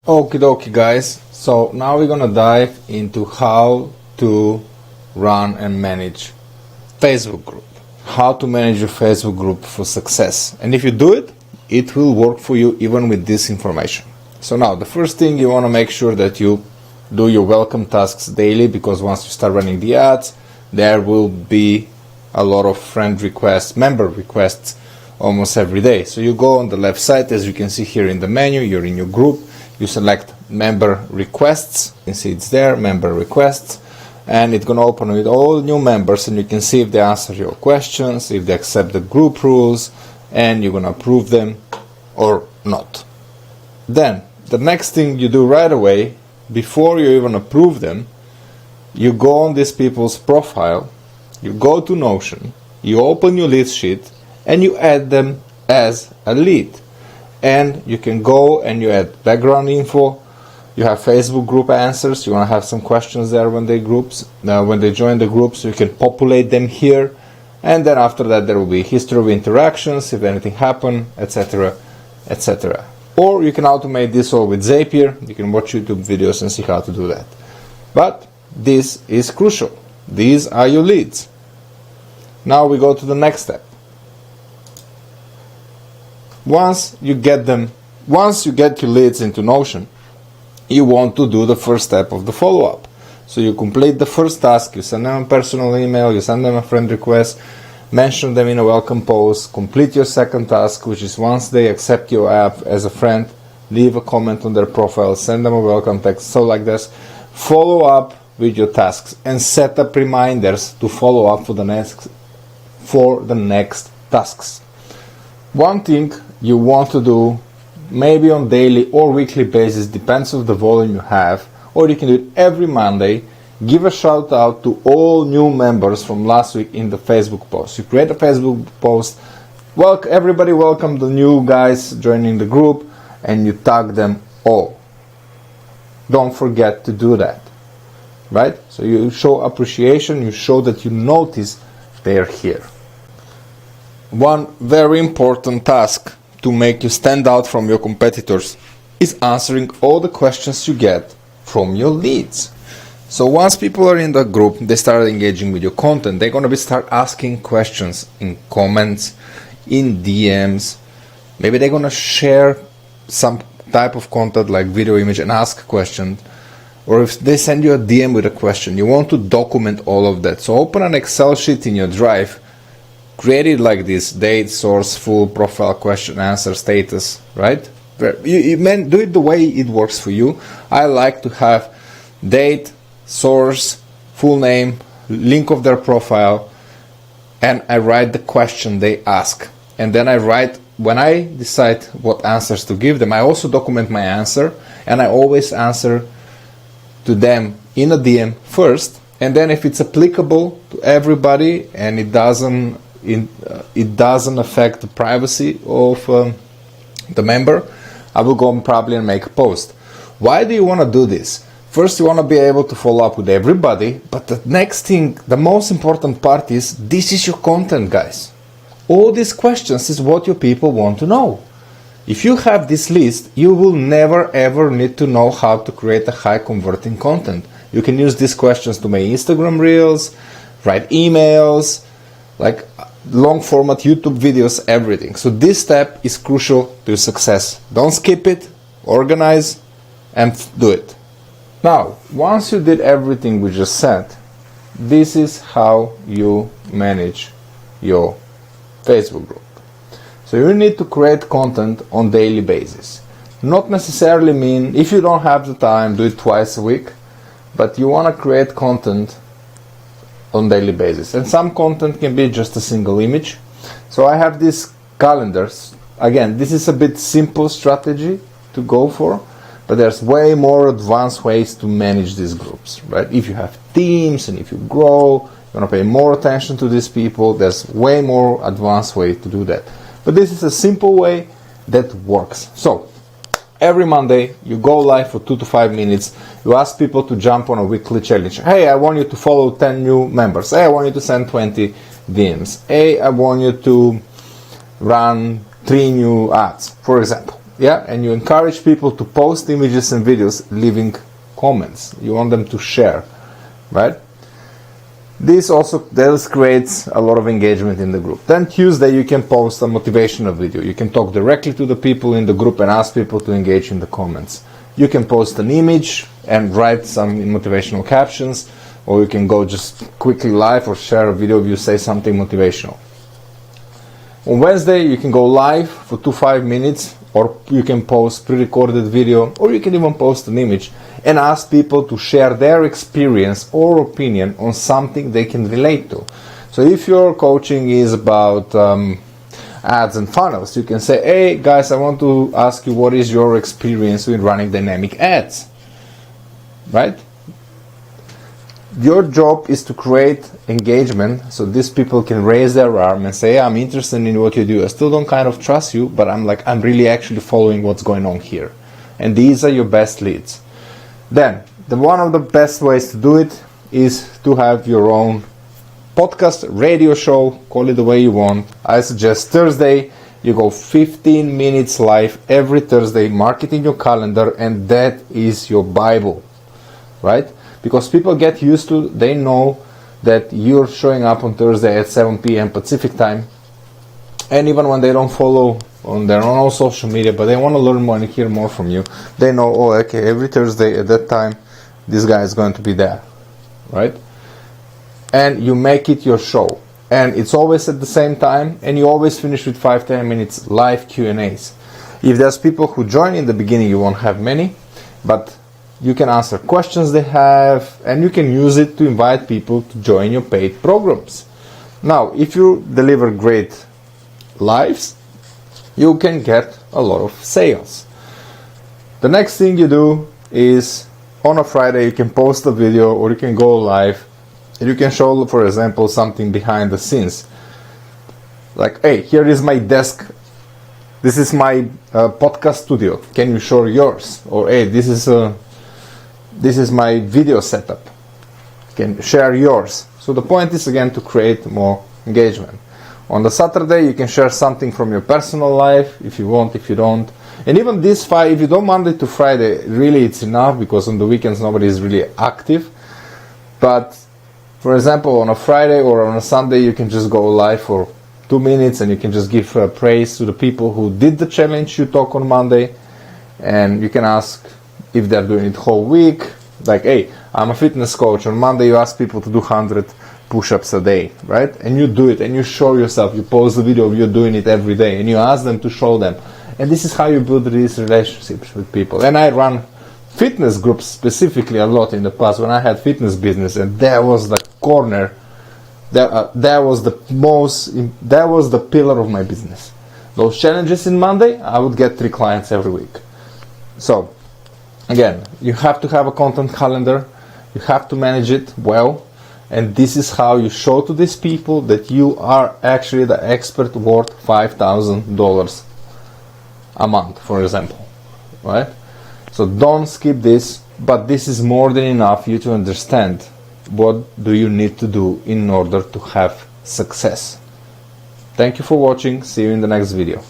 Okie dokie guys, so now we're gonna dive into how to run and manage Facebook group. How to manage your Facebook group for success. And if you do it, it will work for you even with this information. So now the first thing, you want to make sure that you do your welcome tasks daily, because once you start running the ads, there will be a lot of friend requests, member requests almost every day. So you go on the left side, as you can see here in the menu, you're in your group, you select member requests, you can see it's there, member requests, and it's going to open with all new members, and you can see if they answer your questions, if they accept the group rules, and you're going to approve them or not. Then the next thing you do right away, before you even approve them, you go on these people's profile, you go to Notion, you open your lead sheet, and you add them as a lead. And you can go and you add background info. You have Facebook group answers. You want to have some questions there when they join the groups, you can populate them here. And then after that, there will be history of interactions, if anything happened, etc., etc. Or you can automate this all with Zapier. You can watch YouTube videos and see how to do that. But this is crucial. These are your leads. Now we go to the next step. Once you get your leads into Notion, you want to do the first step of the follow-up. So you complete the first task, you send them a personal email, you send them a friend request, mention them in a welcome post, complete your second task, which is once they accept your app as a friend, leave a comment on their profile, send them a welcome text, so like this. Follow up with your tasks and set up reminders to follow up for the next tasks. One thing you want to do, maybe on daily or weekly basis, depends on the volume you have, or you can do it every Monday. Give a shout out to all new members from last week in the Facebook post. You create a Facebook post, everybody welcome the new guys joining the group, and you tag them all. Don't forget to do that, right? So you show appreciation, you show that you notice they're here. One very important task to make you stand out from your competitors is answering all the questions you get from your leads. So once people are in the group, they start engaging with your content, they're going to start asking questions in comments, in DMs. Maybe they're going to share some type of content like video, image, and ask a question. Or if they send you a DM with a question, you want to document all of that. So open an Excel sheet in your Drive, create it like this: date, source, full, profile, question, answer, status, right? You do it the way it works for you. I like to have date, source, full name, link of their profile, and I write the question they ask. And then I write, when I decide what answers to give them, I also document my answer, and I always answer to them in a DM first. And then if it's applicable to everybody and it doesn't affect the privacy of the member, I will go and probably make a post. Why do you want to do this? First, you want to be able to follow up with everybody, but the next thing, the most important part is, this is your content, guys. All these questions is what your people want to know. If you have this list, you will never ever need to know how to create a high converting content. You can use these questions to make Instagram reels, write emails, like long format YouTube videos, everything. So this step is crucial to success. Don't skip it, organize, and do it. Now, once you did everything we just said, this is how you manage your Facebook group. So you need to create content on daily basis. Not necessarily mean, if you don't have the time, do it twice a week, but you want to create content on daily basis. And some content can be just a single image. So I have these calendars. Again, this is a bit simple strategy to go for, but there's way more advanced ways to manage these groups, right? If you have teams and if you grow, you want to pay more attention to these people, there's way more advanced way to do that. But this is a simple way that works. So every Monday you go live for 2 to 5 minutes. You ask people to jump on a weekly challenge. Hey, I want you to follow 10 new members. Hey, I want you to send 20 DMs. Hey, I want you to run 3 new ads, for example. Yeah, and you encourage people to post images and videos, leaving comments. You want them to share, right? This creates a lot of engagement in the group. Then Tuesday you can post a motivational video. You can talk directly to the people in the group and ask people to engage in the comments. You can post an image and write some motivational captions, or you can go just quickly live or share a video if you say something motivational. On Wednesday you can go live for 2-5 minutes, or you can post pre-recorded video, or you can even post an image and ask people to share their experience or opinion on something they can relate to. So if your coaching is about ads and funnels, you can say, hey guys, I want to ask you, what is your experience with running dynamic ads, right? Your job is to create engagement so these people can raise their arm and say, I'm interested in what you do. I still don't kind of trust you, but I'm really actually following what's going on here. And these are your best leads. Then, one of the best ways to do it is to have your own podcast, radio show, call it the way you want. I suggest Thursday, you go 15 minutes live every Thursday, mark it in your calendar, and that is your Bible, right? Because people get used to, they know that you're showing up on Thursday at 7 p.m. Pacific time, and even when they don't follow on their own social media, but they want to learn more and hear more from you, they know, oh, okay, every Thursday at that time, this guy is going to be there, right? And you make it your show, and it's always at the same time, and you always finish with 5-10 minutes live Q&As. If there's people who join in the beginning, you won't have many, but you can answer questions they have, and you can use it to invite people to join your paid programs. Now, if you deliver great lives, you can get a lot of sales. The next thing you do is, on a Friday, you can post a video, or you can go live, and you can show, for example, something behind the scenes. Like, hey, here is my desk. This is my podcast studio. Can you show yours? Or, hey, this is my video setup. Can you share yours? So the point is, again, to create more engagement. On the Saturday, you can share something from your personal life, if you want, if you don't. And even this if you do Monday to Friday, really it's enough, because on the weekends nobody is really active. But, for example, on a Friday or on a Sunday, you can just go live for 2 minutes, and you can just give praise to the people who did the challenge you talk on Monday. And you can ask if they're doing it whole week. Like, hey, I'm a fitness coach. On Monday, you ask people to do 100 push-ups a day, right? And you do it, and you show yourself, you post the video of you doing it every day, and you ask them to show them. And this is how you build these relationships with people. And I run fitness groups specifically a lot in the past when I had fitness business, and that was the corner, that was the pillar of my business. Those challenges in Monday, I would get 3 clients every week. So, again, you have to have a content calendar, you have to manage it well, and this is how you show to these people that you are actually the expert worth $5,000 a month, for example, right? So don't skip this, but this is more than enough for you to understand what do you need to do in order to have success. Thank you for watching. See you in the next video.